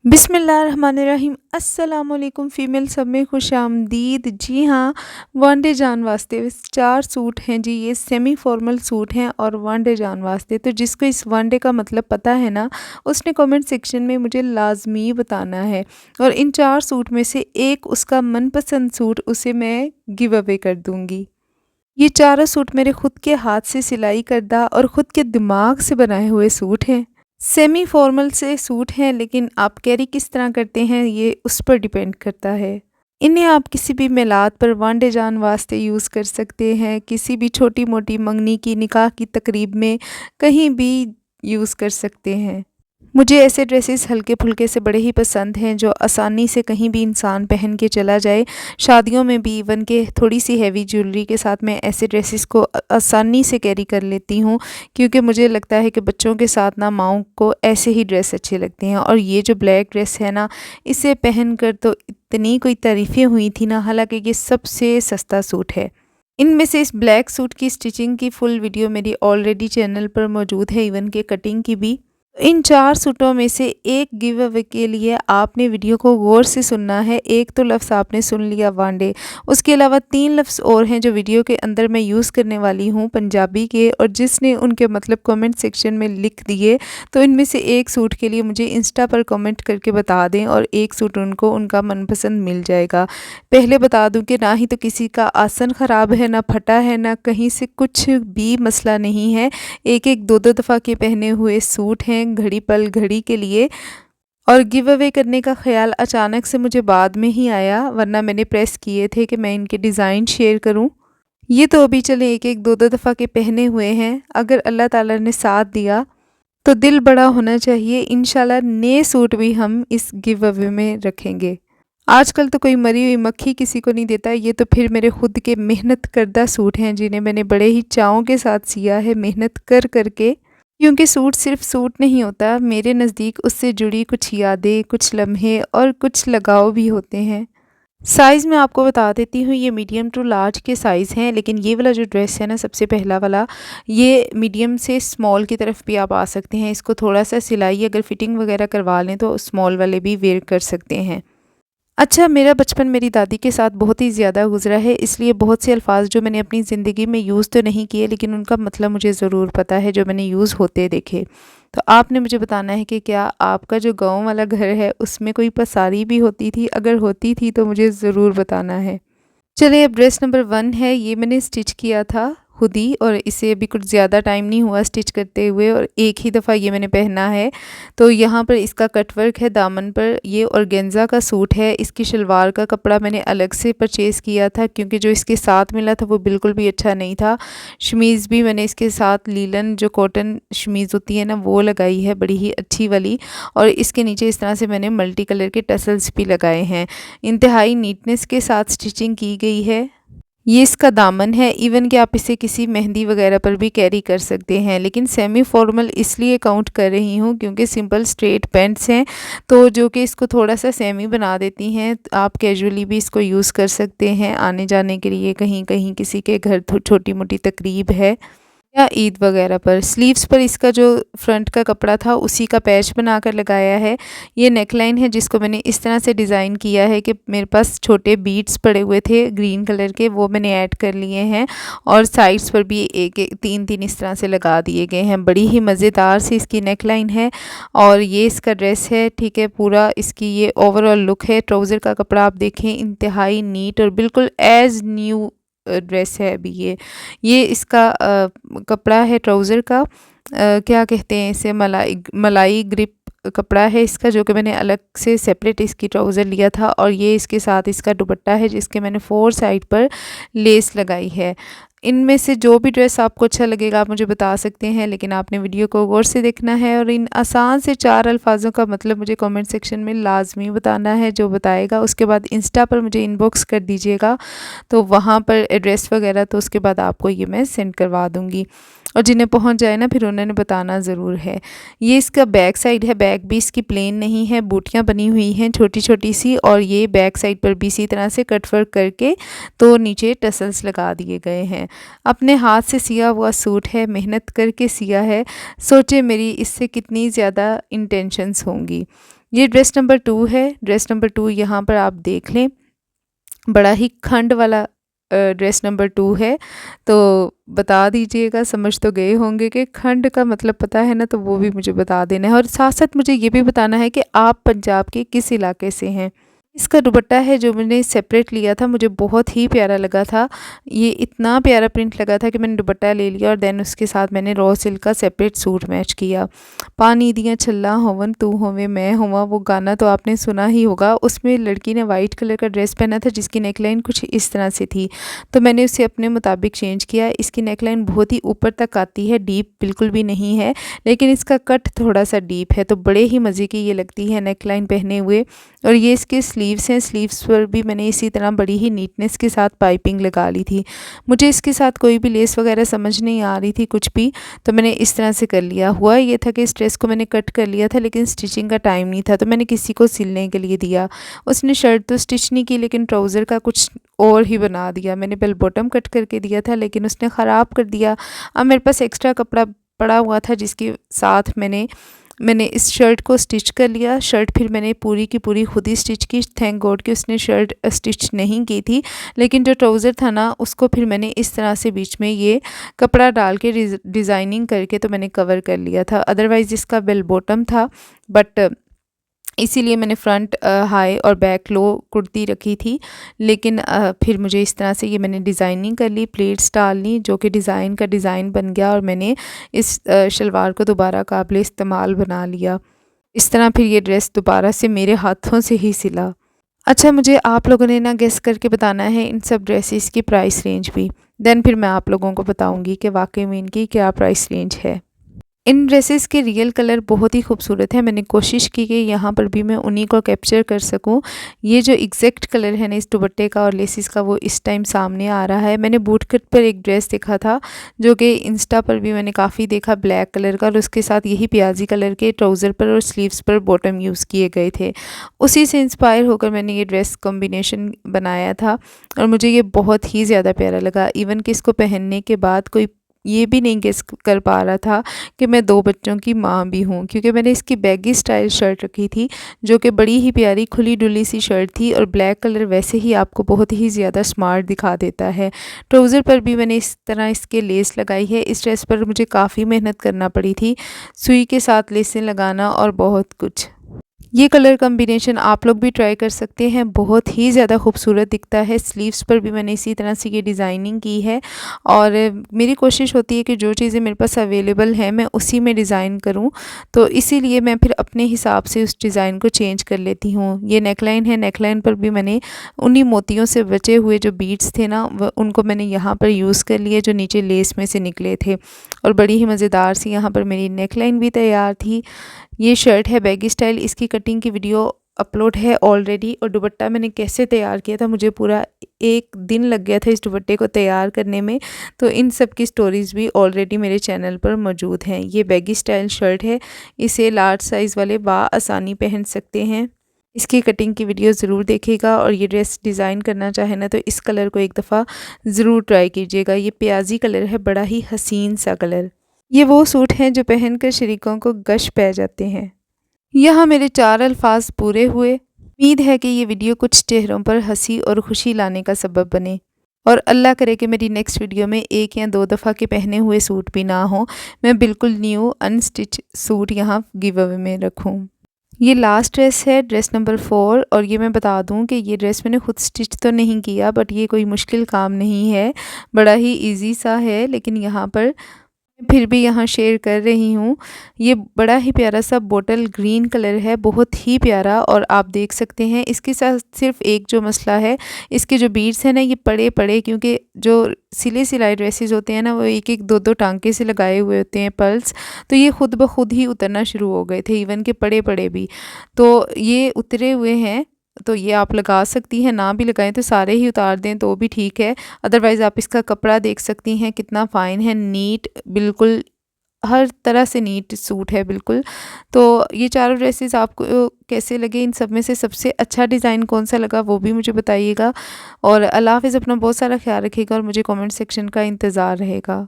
बिस्मिल्लाहिर्रहमानिर्रहीम अस्सलाम वालेकुम फ़ीमेल सब में खुशामदीद। जी हाँ, वन डे जान वास्ते 4 सूट हैं जी, ये सेमी फॉर्मल सूट हैं और वन डे जान वास्ते। तो जिसको इस वन डे का मतलब पता है ना, उसने कमेंट सेक्शन में मुझे लाज़मी बताना है और इन 4 सूट में से एक उसका मनपसंद सूट उसे मैं गिव अवे कर दूँगी। ये चारों सूट मेरे खुद के हाथ से सिलाई करदा और खुद के दिमाग से बनाए हुए सूट हैं। सेमी फॉर्मल से सूट हैं, लेकिन आप कैरी किस तरह करते हैं ये उस पर डिपेंड करता है। इन्हें आप किसी भी मिलाद पर वन डे जान वास्ते यूज़ कर सकते हैं, किसी भी छोटी-मोटी मंगनी की, निकाह की तकरीब में कहीं भी यूज़ कर सकते हैं। मुझे ऐसे ड्रेसेस हल्के-फुल्के से बड़े ही पसंद हैं जो आसानी से कहीं भी इंसान पहन के चला जाए। शादियों में भी इवन के थोड़ी-सी हेवी ज्वेलरी के साथ मैं ऐसे ड्रेसेस को आसानी से कैरी कर लेती हूँ, क्योंकि मुझे लगता है कि बच्चों के साथ ना माँओं को ऐसे ही ड्रेस अच्छे लगते हैं। और ये जो ब्लैक ड्रेस है ना, इसे पहनकर तो इतनी कोई तारीफ़ें हुई थी ना, हालाँकि ये सबसे सस्ता सूट है। इनमें से इस ब्लैक सूट की स्टिचिंग की फुल वीडियो मेरी ऑलरेडी चैनल पर मौजूद है, इवन के कटिंग की भी। इन 4 सूटों में से एक गिव अवे के लिए आपने वीडियो को गौर से सुनना है। एक तो लफ्ज़ आपने सुन लिया वन डे, उसके अलावा 3 लफ्ज़ और हैं जो वीडियो के अंदर मैं यूज़ करने वाली हूँ पंजाबी के, और जिसने उनके मतलब कमेंट सेक्शन में लिख दिए, तो इनमें से एक सूट के लिए मुझे इंस्टा पर कमेंट करके बता दें और एक सूट उनको उनका मनपसंद मिल जाएगा। पहले बता दूँ कि ना ही तो किसी का आसन ख़राब है, ना फटा है, ना कहीं से कुछ भी मसला नहीं है। एक-एक, दो-दो दफ़ा के पहने हुए सूट हैं घड़ी पल घड़ी के लिए। और गिव अवे करने का ख़्याल अचानक से मुझे बाद में ही आया, वरना मैंने प्रेस किए थे कि मैं इनके डिज़ाइन शेयर करूं। ये तो अभी चले एक-एक, दो-दो दफ़ा के पहने हुए हैं। अगर अल्लाह ताला ने साथ दिया तो दिल बड़ा होना चाहिए, इंशाल्लाह नए सूट भी हम इस गिव अवे में रखेंगे। आजकल तो कोई मरी हुई मक्खी किसी को नहीं देता। ये तो फिर मेरे खुद के मेहनत करदा सूट हैं, जिन्हें मैंने बड़े ही चाव के साथ सिया है, मेहनत कर कर के। क्योंकि सूट सिर्फ सूट नहीं होता, मेरे नज़दीक उससे जुड़ी कुछ यादें, कुछ लम्हे और कुछ लगाव भी होते हैं। साइज़ मैं आपको बता देती हूँ, ये मीडियम टू लार्ज के साइज़ हैं, लेकिन ये वाला जो ड्रेस है ना, सबसे पहला वाला, ये मीडियम से स्मॉल की तरफ भी आप आ सकते हैं। इसको थोड़ा-सा सिलाई अगर फिटिंग वगैरह करवा लें तो स्मॉल वाले भी वेयर कर सकते हैं। अच्छा, मेरा बचपन मेरी दादी के साथ बहुत ही ज़्यादा गुज़रा है, इसलिए बहुत से अल्फ़ाज़ जो मैंने अपनी ज़िंदगी में यूज़ तो नहीं किए, लेकिन उनका मतलब मुझे ज़रूर पता है, जो मैंने यूज़ होते देखे। तो आपने मुझे बताना है कि क्या आपका जो गाँव वाला घर है, उसमें कोई पसारी भी होती थी? अगर होती थी तो मुझे ज़रूर बताना है। चलिए, अब ड्रेस नंबर 1 है, ये मैंने स्टिच किया था खुद ही, और इसे अभी कुछ ज़्यादा टाइम नहीं हुआ स्टिच करते हुए, और एक ही दफ़ा ये मैंने पहना है। तो यहाँ पर इसका कटवर्क है दामन पर। ये ऑर्गेन्जा का सूट है। इसकी शलवार का कपड़ा मैंने अलग से परचेज़ किया था, क्योंकि जो इसके साथ मिला था वो बिल्कुल भी अच्छा नहीं था। शमीज़ भी मैंने इसके साथ लीलन जो कॉटन शमीज़ होती है ना, वो लगाई है, बड़ी ही अच्छी वाली, और इसके नीचे इस तरह से मैंने मल्टी कलर के टसल्स भी लगाए हैं। इंतहाई नीटनेस के साथ स्टिचिंग की गई है। ये इसका दामन है, इवन कि आप इसे किसी मेहंदी वगैरह पर भी कैरी कर सकते हैं, लेकिन सेमी फॉर्मल इसलिए काउंट कर रही हूँ क्योंकि सिंपल स्ट्रेट पैंट्स हैं, तो जो कि इसको थोड़ा सा सेमी बना देती हैं। आप कैजुअली भी इसको यूज़ कर सकते हैं आने जाने के लिए, कहीं कहीं किसी के घर छोटी मोटी तकरीब है या ईद वगैरह पर। स्लीव्स पर इसका जो फ्रंट का कपड़ा था उसी का पैच बनाकर लगाया है। ये नेकलाइन है जिसको मैंने इस तरह से डिज़ाइन किया है कि मेरे पास छोटे बीड्स पड़े हुए थे ग्रीन कलर के, वो मैंने ऐड कर लिए हैं, और साइड्स पर भी एक एक तीन तीन इस तरह से लगा दिए गए हैं। बड़ी ही मज़ेदार सी इसकी नेकलाइन है, और ये इसका ड्रेस है। ठीक है, पूरा इसकी ये ओवरऑल लुक है। ट्राउज़र का कपड़ा आप देखें, इंतहाई नीट और बिल्कुल एज़ न्यू ड्रेस है अभी ये इसका कपड़ा है ट्राउज़र का, क्या कहते हैं इसे, मलाई मलाई ग्रिप कपड़ा है इसका, जो कि मैंने अलग से सेपरेट इसकी ट्राउज़र लिया था। और ये इसके साथ इसका दुपट्टा है, जिसके मैंने 4 साइड पर लेस लगाई है। इनमें से जो भी ड्रेस आपको अच्छा लगेगा आप मुझे बता सकते हैं, लेकिन आपने वीडियो को गौर से देखना है, और इन आसान से 4 अल्फाजों का मतलब मुझे कमेंट सेक्शन में लाजमी बताना है। जो बताएगा उसके बाद इंस्टा पर मुझे इनबॉक्स कर दीजिएगा, तो वहाँ पर एड्रेस वगैरह तो उसके बाद आपको ये मैं सेंड करवा दूँगी, और जिन्हें पहुँच जाए ना फिर उन्होंने बताना ज़रूर है। ये इसका बैक साइड है, बैक भी इसकी प्लेन नहीं है, बूटियाँ बनी हुई हैं छोटी छोटी सी, और ये बैक साइड पर भी इसी तरह से कट वर्क करके तो नीचे टसल्स लगा दिए गए हैं। अपने हाथ से सिया हुआ सूट है, मेहनत करके सिया है, सोचे मेरी इससे कितनी ज़्यादा इंटेंशंस होंगी। ये ड्रेस नंबर 2 है। ड्रेस नंबर 2 यहाँ पर आप देख लें, बड़ा ही खंड वाला ड्रेस नंबर 2 है। तो बता दीजिएगा, समझ तो गए होंगे कि खंड का मतलब पता है ना, तो वो भी मुझे बता देना है और साथ-साथ मुझे ये भी बताना है कि आप पंजाब के किस इलाके से हैं। इसका दुपट्टा है जो मैंने सेपरेट लिया था, मुझे बहुत ही प्यारा लगा था। ये इतना प्यारा प्रिंट लगा था कि मैंने दुपट्टा ले लिया और देन उसके साथ मैंने रॉ सिल्क का सेपरेट सूट मैच किया। पानी दियाँ छल्ला होवन तू होवे मैं होवां, वो गाना तो आपने सुना ही होगा। उसमें लड़की ने वाइट कलर का ड्रेस पहना था जिसकी नेकलाइन कुछ इस तरह से थी, तो मैंने उसे अपने मुताबिक चेंज किया। इसकी नेकलाइन बहुत ही ऊपर तक आती है, डीप बिल्कुल भी नहीं है, लेकिन इसका कट थोड़ा सा डीप है, तो बड़े ही मज़े की ये लगती है नेकलाइन पहने हुए। और ये इसके स्लीव्स हैं, स्लीव्स पर भी मैंने इसी तरह बड़ी ही नीटनेस के साथ पाइपिंग लगा ली थी। मुझे इसके साथ कोई भी लेस वगैरह समझ नहीं आ रही थी कुछ भी, तो मैंने इस तरह से कर लिया। हुआ ये था कि इस ड्रेस को मैंने कट कर लिया था, लेकिन स्टिचिंग का टाइम नहीं था, तो मैंने किसी को सिलने के लिए दिया। उसने शर्ट तो स्टिच नहीं की, लेकिन ट्राउज़र का कुछ और ही बना दिया। मैंने बेल बॉटम कट करके दिया था, लेकिन उसने ख़राब कर दिया। अब मेरे पास एक्स्ट्रा कपड़ा पड़ा हुआ था जिसके साथ मैंने इस शर्ट को स्टिच कर लिया। शर्ट फिर मैंने पूरी की पूरी खुद ही स्टिच की। थैंक गॉड कि उसने शर्ट स्टिच नहीं की थी, लेकिन जो ट्राउज़र था ना, उसको फिर मैंने इस तरह से बीच में ये कपड़ा डाल के डिज़ाइनिंग करके तो मैंने कवर कर लिया था। अदरवाइज़ इसका बेल बॉटम था, बट इसीलिए मैंने फ्रंट हाई और बैक लो कुर्ती रखी थी। लेकिन फिर मुझे इस तरह से ये मैंने डिज़ाइनिंग कर ली, प्लेट्स डाल ली, जो कि डिज़ाइन का डिज़ाइन बन गया और मैंने इस शलवार को दोबारा काबिल इस्तेमाल बना लिया। इस तरह फिर ये ड्रेस दोबारा से मेरे हाथों से ही सिला। अच्छा, मुझे आप लोगों ने ना गेस करके बताना है इन सब ड्रेसेस की प्राइस रेंज भी। देन फिर मैं आप लोगों को बताऊँगी कि वाक़ई में इनकी क्या प्राइस रेंज है। इन ड्रेसेस के रियल कलर बहुत ही खूबसूरत है। मैंने कोशिश की कि यहाँ पर भी मैं उन्हीं को कैप्चर कर सकूँ। ये जो एग्जैक्ट कलर है ना इस दुपट्टे का और लेसिस का, वो इस टाइम सामने आ रहा है। मैंने बूट कट पर एक ड्रेस देखा था, जो कि इंस्टा पर भी मैंने काफ़ी देखा, ब्लैक कलर का, और उसके साथ यही प्याजी कलर के ट्राउज़र पर और स्लीव्स पर बॉटम यूज़ किए गए थे। उसी से इंस्पायर होकर मैंने ये ड्रेस कॉम्बिनेशन बनाया था और मुझे ये बहुत ही ज़्यादा प्यारा लगा। इवन कि इसको पहनने के बाद कोई ये भी नहीं गेस कर पा रहा था कि मैं 2 बच्चों की माँ भी हूँ, क्योंकि मैंने इसकी बैगी स्टाइल शर्ट रखी थी, जो कि बड़ी ही प्यारी खुली-डुली सी शर्ट थी और ब्लैक कलर वैसे ही आपको बहुत ही ज़्यादा स्मार्ट दिखा देता है। ट्राउज़र पर भी मैंने इस तरह इसके लेस लगाई है। इस ड्रेस पर मुझे काफ़ी मेहनत करना पड़ी थी, सुई के साथ लेसें लगाना और बहुत कुछ। ये कलर कॉम्बिनेशन आप लोग भी ट्राई कर सकते हैं, बहुत ही ज़्यादा खूबसूरत दिखता है। स्लीव्स पर भी मैंने इसी तरह से ये डिज़ाइनिंग की है और मेरी कोशिश होती है कि जो चीज़ें मेरे पास अवेलेबल हैं मैं उसी में डिज़ाइन करूं, तो इसीलिए मैं फिर अपने हिसाब से उस डिज़ाइन को चेंज कर लेती हूँ। ये नेकलाइन है, नेकलाइन पर भी मैंने उन्हीं मोतियों से बचे हुए जो बीड्स थे ना, उनको मैंने यहाँ पर यूज़ कर लिए, जो नीचे लेस में से निकले थे, और बड़ी ही मज़ेदार सी यहाँ पर मेरी नेकलाइन भी तैयार थी। ये शर्ट है बैगी स्टाइल, इसकी कटिंग की वीडियो अपलोड है ऑलरेडी, और दुपट्टा मैंने कैसे तैयार किया था, मुझे पूरा 1 दिन लग गया था इस दुपट्टे को तैयार करने में, तो इन सब की स्टोरीज़ भी ऑलरेडी मेरे चैनल पर मौजूद हैं। ये बैगी स्टाइल शर्ट है, इसे लार्ज साइज़ वाले आसानी पहन सकते हैं। इसकी कटिंग की वीडियो ज़रूर देखिएगा, और ये ड्रेस डिज़ाइन करना चाहे ना तो इस कलर को एक दफ़ा ज़रूर ट्राई कीजिएगा। ये प्याजी कलर है, बड़ा ही हसीन सा कलर। ये वो सूट हैं जो पहनकर शरीकों को गश पै जाते हैं। यहाँ मेरे 4 अल्फाज पूरे हुए। उम्मीद है कि ये वीडियो कुछ चेहरों पर हंसी और खुशी लाने का सबब बने, और अल्लाह करे कि मेरी नेक्स्ट वीडियो में 1 या 2 दफ़ा के पहने हुए सूट भी ना हो, मैं बिल्कुल न्यू अनस्टिच सूट यहाँ गिव अवे में रखूँ। ये लास्ट ड्रेस है, ड्रेस नंबर 4, और ये मैं बता दूं कि ये ड्रेस मैंने खुद स्टिच तो नहीं किया, बट ये कोई मुश्किल काम नहीं है, बड़ा ही इजी सा है, लेकिन यहाँ पर फिर भी यहाँ शेयर कर रही हूँ। ये बड़ा ही प्यारा सा बॉटल ग्रीन कलर है, बहुत ही प्यारा, और आप देख सकते हैं इसके साथ सिर्फ एक जो मसला है, इसके जो बीड्स हैं ना ये पड़े पड़े, क्योंकि जो सिले सिलाई ड्रेसेस होते हैं ना वो 1-1 2-2 टांके से लगाए हुए होते हैं पर्ल्स, तो ये खुद ब खुद ही उतरना शुरू हो गए थे, इवन के पड़े पड़े भी, तो ये उतरे हुए हैं। तो ये आप लगा सकती हैं, ना भी लगाएं तो सारे ही उतार दें तो भी ठीक है। अदरवाइज़ आप इसका कपड़ा देख सकती हैं कितना फ़ाइन है, नीट, बिल्कुल हर तरह से नीट सूट है बिल्कुल। तो ये चारों ड्रेसेस आपको कैसे लगे, इन सब में से सबसे अच्छा डिज़ाइन कौन सा लगा वो भी मुझे बताइएगा, और अल्लाह हाफ़िज़, अपना बहुत सारा ख्याल रखिएगा और मुझे कमेंट सेक्शन का इंतज़ार रहेगा।